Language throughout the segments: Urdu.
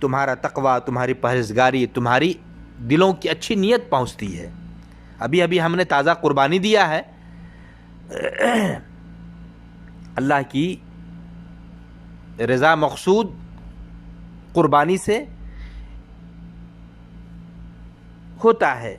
تمہارا تقوی، تمہاری پرہیزگاری، تمہاری دلوں کی اچھی نیت پہنچتی ہے. ابھی ابھی ہم نے تازہ قربانی دیا ہے، اللہ کی رضا مقصود قربانی سے ہوتا ہے.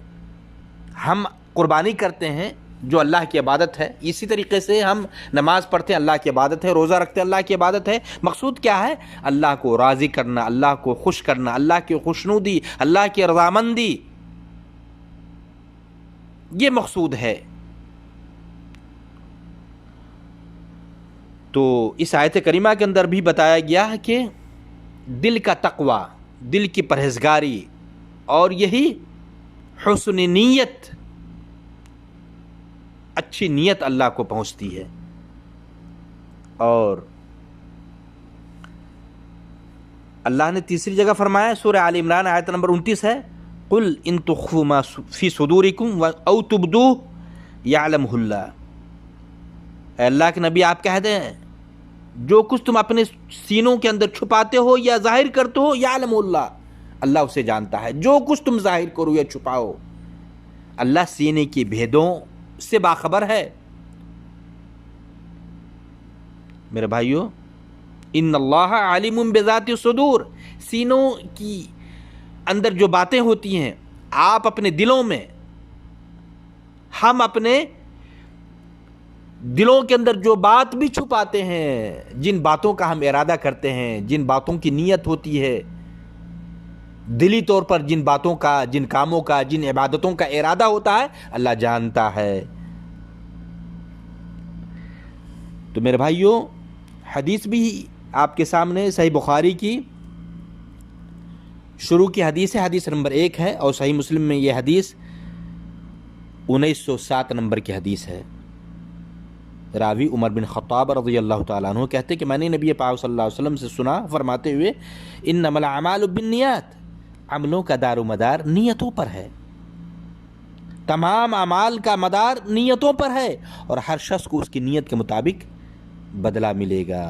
ہم قربانی کرتے ہیں جو اللہ کی عبادت ہے. اسی طریقے سے ہم نماز پڑھتے ہیں، اللہ کی عبادت ہے. روزہ رکھتے ہیں، اللہ کی عبادت ہے. مقصود کیا ہے؟ اللہ کو راضی کرنا، اللہ کو خوش کرنا، اللہ کی خوشنودی، اللہ کی رضامندی، یہ مقصود ہے. تو اس آیت کریمہ کے اندر بھی بتایا گیا ہے کہ دل کا تقوی، دل کی پرہیزگاری اور یہی حسن نیت، اچھی نیت اللہ کو پہنچتی ہے. اور اللہ نے تیسری جگہ فرمایا، سورہ آل عمران آیت نمبر 29 ہے، قل ان تخفوا ما فی صدورکم او تبدوہ یعلمہ اللہ. اے اللہ کے نبی آپ کہہ دیں جو کچھ تم اپنے سینوں کے اندر چھپاتے ہو یا ظاہر کرتے ہو، یعلم اللہ، اللہ اسے جانتا ہے. جو کچھ تم ظاہر کرو یا چھپاؤ، اللہ سینے کی بھیدوں سے باخبر ہے. میرے بھائیو، ان اللہ عالم بذات الصدور، سینوں کی اندر جو باتیں ہوتی ہیں، آپ اپنے دلوں میں، ہم اپنے دلوں کے اندر جو بات بھی چھپاتے ہیں، جن باتوں کا ہم ارادہ کرتے ہیں، جن باتوں کی نیت ہوتی ہے، دلی طور پر جن باتوں کا، جن کاموں کا، جن عبادتوں کا ارادہ ہوتا ہے، اللہ جانتا ہے. تو میرے بھائیوں، حدیث بھی آپ کے سامنے صحیح بخاری کی شروع کی حدیث ہے، حدیث نمبر 1 ہے، اور صحیح مسلم میں یہ حدیث 1907 نمبر کی حدیث ہے. راوی عمر بن خطاب رضی اللہ تعالیٰ عنہ کہتے کہ میں نے نبی پاک صلی اللہ علیہ وسلم سے سنا فرماتے ہوئے، انما الاعمال بالنیات، عملوں کا دار و مدار نیتوں پر ہے. تمام اعمال کا مدار نیتوں پر ہے، اور ہر شخص کو اس کی نیت کے مطابق بدلہ ملے گا.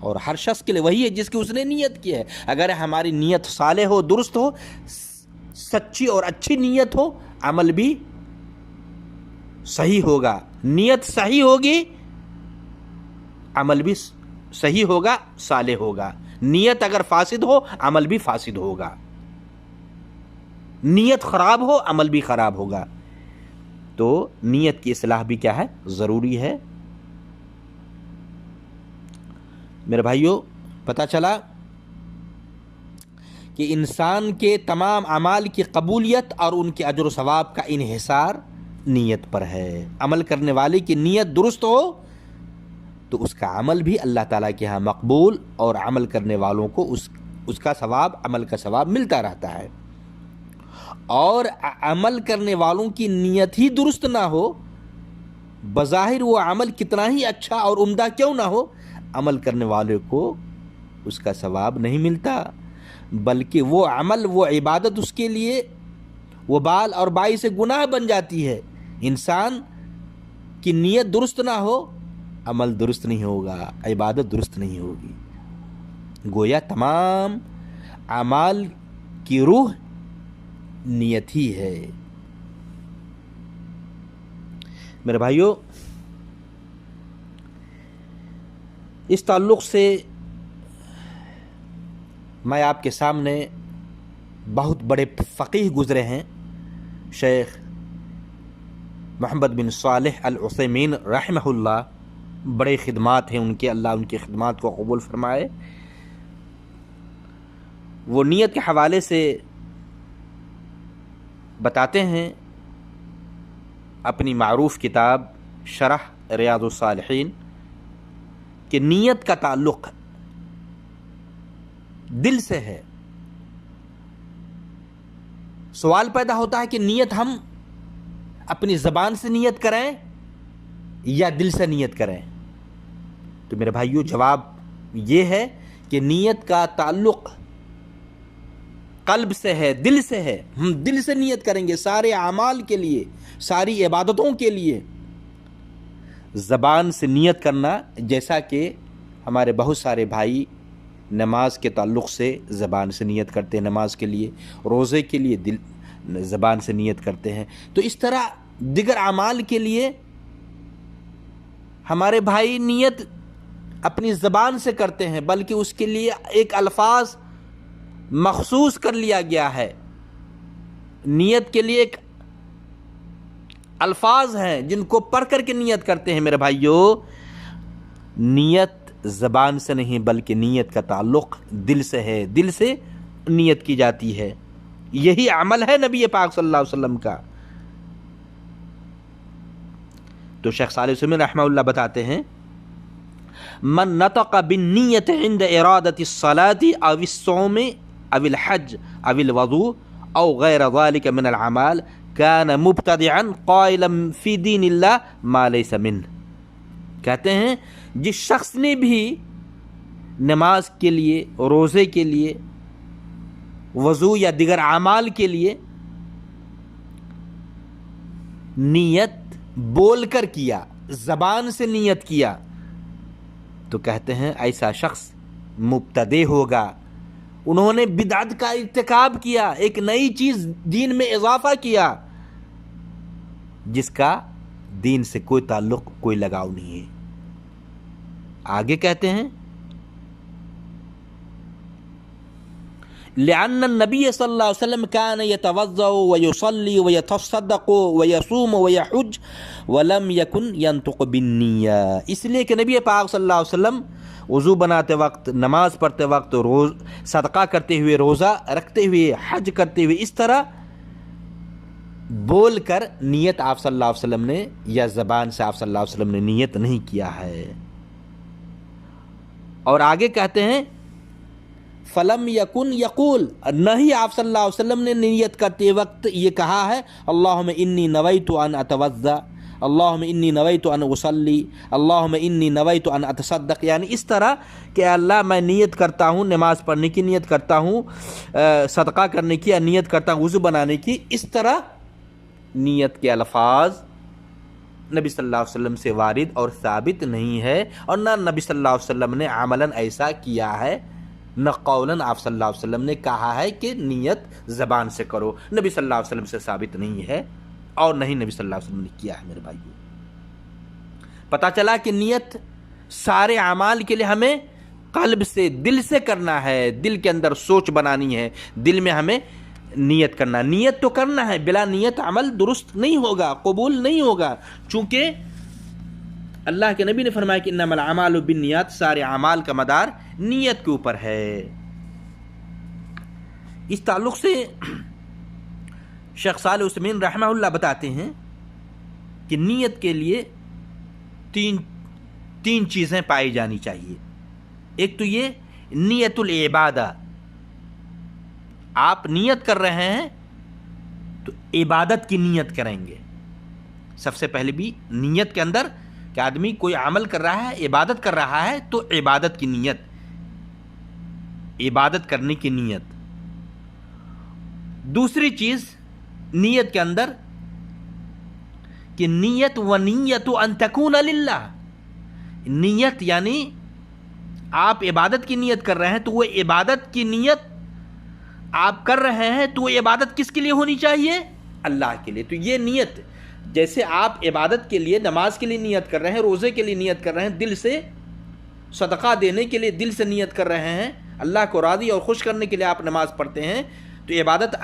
اور ہر شخص کے لیے وہی ہے جس کی اس نے نیت کی ہے. اگر ہماری نیت صالح ہو، درست ہو، سچی اور اچھی نیت ہو، عمل بھی صحیح ہوگا. نیت صحیح ہوگی، عمل بھی صحیح ہوگا، صالح ہوگا. نیت اگر فاسد ہو، عمل بھی فاسد ہوگا. نیت خراب ہو، عمل بھی خراب ہوگا. تو نیت کی اصلاح بھی کیا ہے؟ ضروری ہے. میرے بھائیوں، پتہ چلا کہ انسان کے تمام اعمال کی قبولیت اور ان کے اجر و ثواب کا انحصار نیت پر ہے. عمل کرنے والے کی نیت درست ہو تو اس کا عمل بھی اللہ تعالیٰ کے ہاں مقبول، اور عمل کرنے والوں کو اس کا ثواب، عمل کا ثواب ملتا رہتا ہے. اور عمل کرنے والوں کی نیت ہی درست نہ ہو، بظاہر وہ عمل کتنا ہی اچھا اور عمدہ کیوں نہ ہو، عمل کرنے والے کو اس کا ثواب نہیں ملتا، بلکہ وہ عمل، وہ عبادت اس کے لیے وبال اور باعث گناہ بن جاتی ہے. انسان کی نیت درست نہ ہو، عمل درست نہیں ہوگا، عبادت درست نہیں ہوگی. گویا تمام اعمال کی روح نیت ہی ہے. میرے بھائیوں، اس تعلق سے میں آپ کے سامنے بہت بڑے فقیہ گزرے ہیں، شیخ محمد بن صالح العثیمین رحمہ اللہ. بڑے خدمات ہیں ان کے، اللہ ان کی خدمات کو قبول فرمائے. وہ نیت کے حوالے سے بتاتے ہیں اپنی معروف کتاب شرح ریاض الصالحین کہ نیت کا تعلق دل سے ہے. سوال پیدا ہوتا ہے کہ نیت ہم اپنی زبان سے نیت کریں یا دل سے نیت کریں؟ تو میرے بھائیو، جواب یہ ہے کہ نیت کا تعلق قلب سے ہے، دل سے ہے. ہم دل سے نیت کریں گے سارے اعمال کے لیے، ساری عبادتوں کے لیے. زبان سے نیت کرنا، جیسا کہ ہمارے بہت سارے بھائی نماز کے تعلق سے زبان سے نیت کرتے ہیں نماز کے لیے، روزے کے لیے دل زبان سے نیت کرتے ہیں. تو اس طرح دیگر اعمال کے لیے ہمارے بھائی نیت اپنی زبان سے کرتے ہیں، بلکہ اس کے لیے ایک الفاظ مخصوص کر لیا گیا ہے. نیت کے لیے ایک الفاظ ہیں جن کو پڑھ کر کے نیت کرتے ہیں. میرے بھائیوں، نیت زبان سے نہیں بلکہ نیت کا تعلق دل سے ہے، دل سے نیت کی جاتی ہے. یہی عمل ہے نبی پاک صلی اللہ علیہ وسلم کا. تو شیخ صالح عثیمین رحمہ اللہ بتاتے ہیں من نطق بالنیت عند ارادت الصلاة او الصوم او الحج او الوضوء او غیر ذلك من العمال كان مبتدعا قائلا فی دین اللہ ما لیس منہ. کہتے ہیں جس شخص نے بھی نماز کے لیے، روزے کے لیے، وضو یا دیگر اعمال کے لیے نیت بول کر کیا، زبان سے نیت کیا، تو کہتے ہیں ایسا شخص مبتدع ہوگا. انہوں نے بدعت کا ارتکاب کیا، ایک نئی چیز دین میں اضافہ کیا جس کا دین سے کوئی تعلق، کوئی لگاؤ نہیں ہے. آگے کہتے ہیں لأن النبي صلی اللہ علیہ وسلم كان يتوضأ ويصلي ويتصدق ويصوم ويحج ولم يكن ينطق بالنية. اس لیے کہ نبی پاک صلی اللہ علیہ وسلم وضو بناتے وقت، نماز پڑھتے وقت، صدقہ کرتے ہوئے، روزہ رکھتے ہوئے، حج کرتے ہوئے، اس طرح بول کر نیت آپ صلی اللہ علیہ وسلم نے یا زبان سے آپ صلی اللہ علیہ وسلم نے نیت نہیں کیا ہے. اور آگے کہتے ہیں فلم یکن یقول، نہ ہی آپ صلی اللہ علیہ وسلم نے نیت کرتے وقت یہ کہا ہے اللہم انی نویت ان اتوضا، اللہم انی نویت ان اصلی، اللہم انی نویت ان اتصدق. یعنی اس طرح کہ اللہ میں نیت کرتا ہوں، نماز پڑھنے کی نیت کرتا ہوں، صدقہ کرنے کی نیت کرتا ہوں، وضو بنانے کی. اس طرح نیت کے الفاظ نبی صلی اللہ علیہ وسلم سے وارد اور ثابت نہیں ہے، اور نہ نبی صلی اللہ علیہ وسلم نے عملاً ایسا کیا ہے، نہ قولاً آپ صلی اللہ علیہ وسلم نے کہا ہے کہ نیت زبان سے کرو. نبی صلی اللہ علیہ وسلم سے ثابت نہیں ہے، اور نہیں نبی صلی اللہ علیہ وسلم نے کیا ہے. میرے بھائیو، پتہ چلا کہ نیت سارے اعمال کے لیے ہمیں قلب سے، دل سے کرنا ہے، دل کے اندر سوچ بنانی ہے، دل میں ہمیں نیت کرنا. نیت تو کرنا ہے، بلا نیت عمل درست نہیں ہوگا، قبول نہیں ہوگا. چونکہ اللہ کے نبی نے فرمایا کہ انما الاعمال بالنیات، سارے اعمال کا مدار نیت کے اوپر ہے. اس تعلق سے شیخ صالح عثیمین رحمہ اللہ بتاتے ہیں کہ نیت کے لیے تین چیزیں پائی جانی چاہیے. ایک تو یہ نیت العبادہ، آپ نیت کر رہے ہیں تو عبادت کی نیت کریں گے. سب سے پہلے بھی نیت کے اندر کہ آدمی کوئی عمل کر رہا ہے، عبادت کر رہا ہے، تو عبادت کی نیت، عبادت کرنے کی نیت. دوسری چیز نیت کے اندر کہ نیت و نیت ان تکون للہ. نیت یعنی آپ عبادت کی نیت کر رہے ہیں تو وہ عبادت کی نیت آپ کر رہے ہیں تو وہ عبادت کس کے لیے ہونی چاہیے؟ اللہ کے لیے. تو یہ نیت، جیسے آپ عبادت کے لیے، نماز کے لیے نیت کر رہے ہیں، روزے کے لیے نیت کر رہے ہیں، دل سے صدقہ دینے کے لیے دل سے نیت کر رہے ہیں، اللہ کو راضی اور خوش کرنے کے لیے آپ نماز پڑھتے ہیں، تو عبادت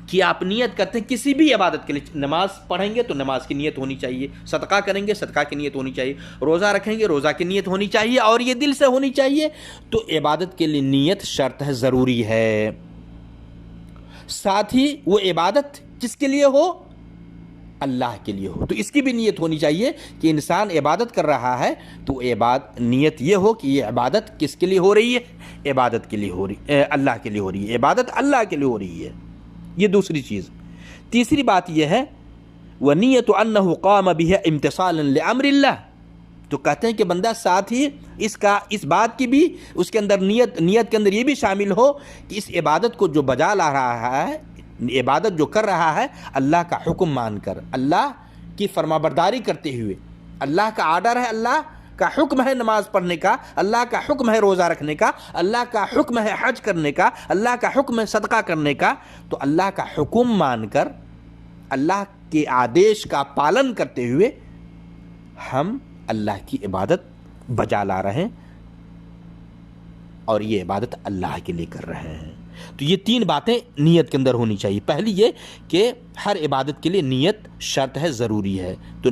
کی آپ نیت کرتے ہیں. کسی بھی عبادت کے لیے، نماز پڑھیں گے تو نماز کی نیت ہونی چاہیے، صدقہ کریں گے صدقہ کی نیت ہونی چاہیے، روزہ رکھیں گے روزہ کی نیت ہونی چاہیے، اور یہ دل سے ہونی چاہیے. تو عبادت کے لیے نیت شرط ہے، ضروری ہے. ساتھ ہی وہ عبادت کس کے لیے ہو؟ اللہ کے لیے ہو. تو اس کی بھی نیت ہونی چاہیے کہ انسان عبادت کر رہا ہے تو نیت یہ ہو کہ یہ عبادت کس کے لیے ہو رہی ہے؟ عبادت کے لیے ہو رہی، اللہ کے لیے ہو رہی ہے، عبادت اللہ کے لیے ہو رہی ہے. یہ دوسری چیز. تیسری بات یہ ہے وَنِيَّةُ أَنَّهُ قَامَ بِهَا امْتِثَالًا لِأَمْرِ اللَّهِ. تو کہتے ہیں کہ بندہ ساتھ ہی اس بات کی بھی اس کے اندر نیت کے اندر یہ بھی شامل ہو کہ اس عبادت کو جو بجا لا رہا ہے، عبادت جو کر رہا ہے اللہ کا حکم مان کر، اللہ کی فرما برداری کرتے ہوئے، اللہ کا آرڈر ہے، اللہ کا حکم ہے نماز پڑھنے کا، اللہ کا حکم ہے روزہ رکھنے کا، اللہ کا حکم ہے حج کرنے کا، اللہ کا حکم ہے صدقہ کرنے کا، تو اللہ کا حکم مان کر اللہ کے آدیش کا پالن کرتے ہوئے ہم اللہ کی عبادت بجا لا رہے ہیں اور یہ عبادت اللہ کے لیے کر رہے ہیں۔ تو یہ تین باتیں نیت کے اندر ہونی چاہیے۔ پہلی یہ کہ ہر عبادت کے لیے نیت شرط ہے، ضروری ہے۔ تو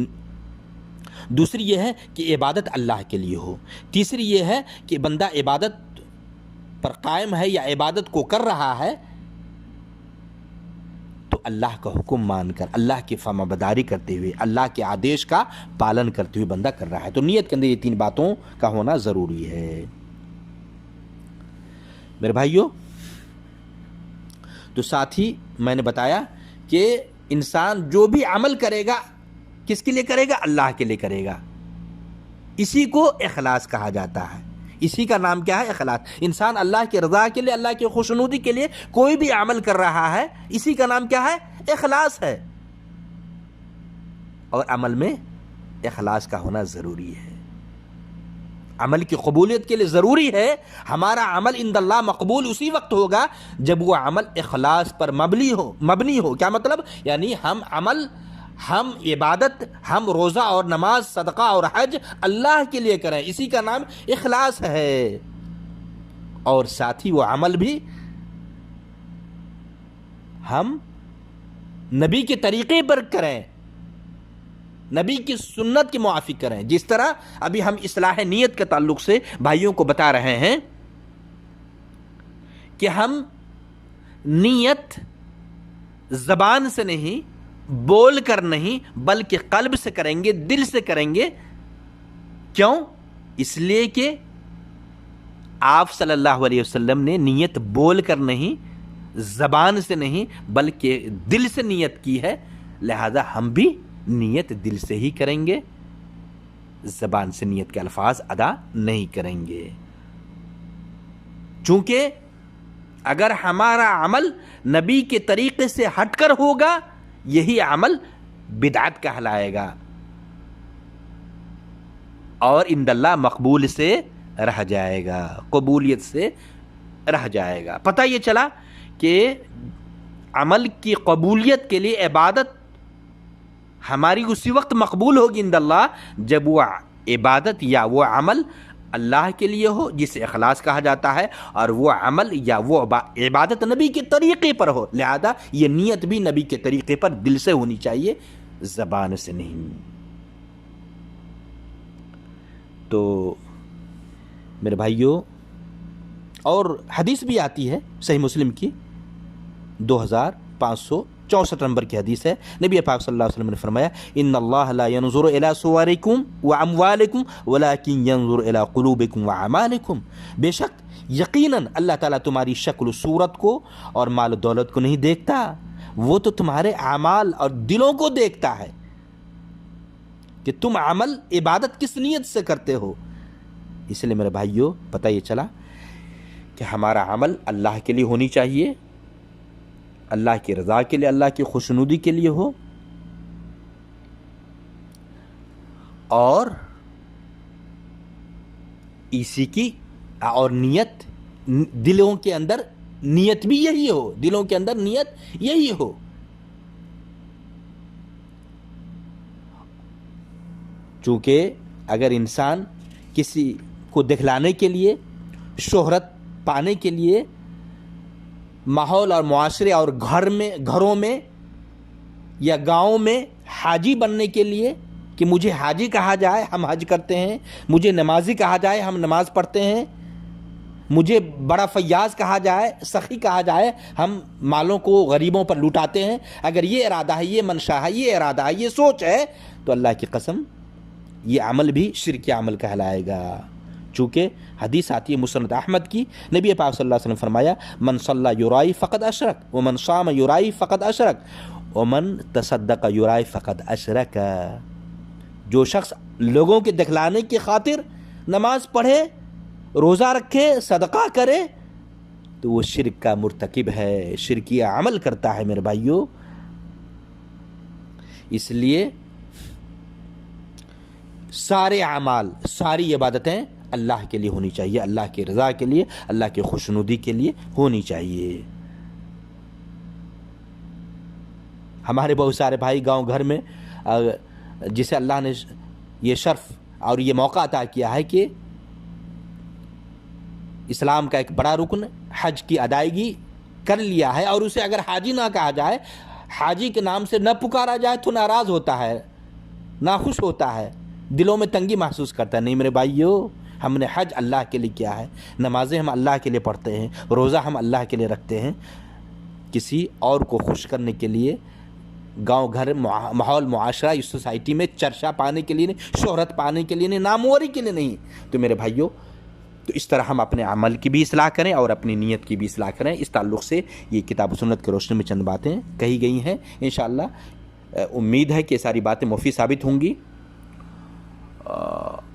دوسری یہ ہے کہ عبادت اللہ کے لیے ہو۔ تیسری یہ ہے کہ بندہ عبادت پر قائم ہے یا عبادت کو کر رہا ہے تو اللہ کا حکم مان کر، اللہ کی فرما برداری کرتے ہوئے، اللہ کے آدیش کا پالن کرتے ہوئے بندہ کر رہا ہے۔ تو نیت کے اندر یہ تین باتوں کا ہونا ضروری ہے۔ میرے بھائیوں، تو ساتھ ہی میں نے بتایا کہ انسان جو بھی عمل کرے گا کس کے لیے کرے گا؟ اللہ کے لیے کرے گا۔ اسی کو اخلاص کہا جاتا ہے، اسی کا نام کیا ہے؟ اخلاص۔ انسان اللہ کی رضا کے لیے، اللہ کی خوشنودی کے لیے کوئی بھی عمل کر رہا ہے، اسی کا نام کیا ہے؟ اخلاص ہے۔ اور عمل میں اخلاص کا ہونا ضروری ہے۔ عمل کی قبولیت کے لیے ضروری ہے ہمارا عمل عند اللہ مقبول اسی وقت ہوگا جب وہ عمل اخلاص پر مبنی ہو۔ کیا مطلب؟ یعنی ہم عبادت، ہم روزہ اور نماز، صدقہ اور حج اللہ کے لیے کریں، اسی کا نام اخلاص ہے۔ اور ساتھ ہی وہ عمل بھی ہم نبی کے طریقے پر کریں، نبی کی سنت کے موافق کریں۔ جس طرح ابھی ہم اصلاح نیت کے تعلق سے بھائیوں کو بتا رہے ہیں کہ ہم نیت زبان سے نہیں، بول کر نہیں، بلکہ قلب سے کریں گے، دل سے کریں گے۔ کیوں؟ اس لیے کہ آپ صلی اللہ علیہ وسلم نے نیت بول کر نہیں، زبان سے نہیں، بلکہ دل سے نیت کی ہے، لہذا ہم بھی نیت دل سے ہی کریں گے، زبان سے نیت کے الفاظ ادا نہیں کریں گے۔ چونکہ اگر ہمارا عمل نبی کے طریقے سے ہٹ کر ہوگا یہی عمل بدعت کہلائے گا اور عند اللہ مقبول سے رہ جائے گا، قبولیت سے رہ جائے گا۔ پتہ یہ چلا کہ عمل کی قبولیت کے لیے عبادت ہماری اسی وقت مقبول ہوگی عند اللہ جب وہ عبادت یا وہ عمل اللہ کے لیے ہو جسے اخلاص کہا جاتا ہے، اور وہ عمل یا وہ عبادت نبی کے طریقے پر ہو، لہذا یہ نیت بھی نبی کے طریقے پر دل سے ہونی چاہیے، زبان سے نہیں۔ تو میرے بھائیوں، اور حدیث بھی آتی ہے صحیح مسلم کی 2564 نمبر کی حدیث ہے، نبی پاک صلی اللہ علیہ وسلم نے فرمایا ان اللہ لا ينظر الى صورکم واموالکم ولكن ينظر الى قلوبکم واعمالکم، بے شک یقیناً اللہ تعالیٰ تمہاری شکل و صورت کو اور مال و دولت کو نہیں دیکھتا، وہ تو تمہارے اعمال اور دلوں کو دیکھتا ہے کہ تم عمل عبادت کس نیت سے کرتے ہو۔ اس لیے میرے بھائیوں، پتہ یہ چلا کہ ہمارا عمل اللہ کے لیے ہونی چاہیے، اللہ کی رضا کے لیے، اللہ کی خوشنودی کے لیے ہو، اور اسی کی اور نیت دلوں کے اندر نیت بھی یہی ہو، دلوں کے اندر نیت یہی ہو۔ چونکہ اگر انسان کسی کو دکھلانے کے لیے، شہرت پانے کے لیے، ماحول اور معاشرے اور گھروں میں یا گاؤں میں حاجی بننے کے لیے کہ مجھے حاجی کہا جائے، ہم حج کرتے ہیں، مجھے نمازی کہا جائے، ہم نماز پڑھتے ہیں، مجھے بڑا فیاض کہا جائے، سخی کہا جائے، ہم مالوں کو غریبوں پر لوٹاتے ہیں، اگر یہ ارادہ ہے، یہ منشا ہے، یہ ارادہ ہے، یہ سوچ ہے، تو اللہ کی قسم یہ عمل بھی شرکی عمل کہلائے گا۔ چونکہ حدیث آتی ہے مسند احمد کی، نبی پاک صلی اللہ علیہ وسلم فرمایا من صلی یرائی فقد اشرک ومن صام یرائی فقد اشرک ومن تصدق یرائی فقد اشرک، جو شخص لوگوں کے دکھلانے کی خاطر نماز پڑھے، روزہ رکھے، صدقہ کرے، تو وہ شرک کا مرتکب ہے، شرکیہ عمل کرتا ہے میرے بھائیوں۔ اس لیے سارے اعمال، ساری عبادتیں اللہ کے لیے ہونی چاہیے، اللہ کی رضا کے لیے، اللہ کی خوشنودی کے لیے ہونی چاہیے۔ ہمارے بہت سارے بھائی گاؤں گھر میں جسے اللہ نے یہ شرف اور یہ موقع عطا کیا ہے کہ اسلام کا ایک بڑا رکن حج کی ادائیگی کر لیا ہے، اور اسے اگر حاجی نہ کہا جائے، حاجی کے نام سے نہ پکارا جائے تو ناراض ہوتا ہے، ناخوش ہوتا ہے، دلوں میں تنگی محسوس کرتا ہے۔ نہیں میرے بھائیو، ہم نے حج اللہ کے لیے کیا ہے، نمازیں ہم اللہ کے لیے پڑھتے ہیں، روزہ ہم اللہ کے لیے رکھتے ہیں، کسی اور کو خوش کرنے کے لیے، گاؤں گھر ماحول معاشرہ اس سوسائٹی میں چرچا پانے کے لیے نہیں، شہرت پانے کے لیے نہیں، ناموری کے لیے نہیں۔ تو میرے بھائیو، تو اس طرح ہم اپنے عمل کی بھی اصلاح کریں اور اپنی نیت کی بھی اصلاح کریں۔ اس تعلق سے یہ کتاب و سنت کی روشنی میں چند باتیں کہی گئی ہیں۔ انشاءاللہ امید ہے کہ ساری باتیں مفید ثابت ہوں گی،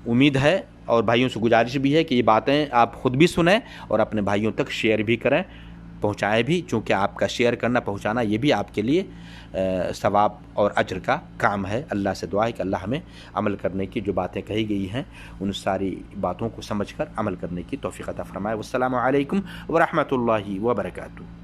امید ہے، اور بھائیوں سے گزارش بھی ہے کہ یہ باتیں آپ خود بھی سنیں اور اپنے بھائیوں تک شیئر بھی کریں، پہنچائیں بھی، چونکہ آپ کا شیئر کرنا، پہنچانا، یہ بھی آپ کے لیے ثواب اور اجر کا کام ہے۔ اللہ سے دعا ہے کہ اللہ ہمیں عمل کرنے کی جو باتیں کہی گئی ہیں ان ساری باتوں کو سمجھ کر عمل کرنے کی توفیق عطا فرمائے۔ والسلام علیکم ورحمۃ اللہ وبرکاتہ۔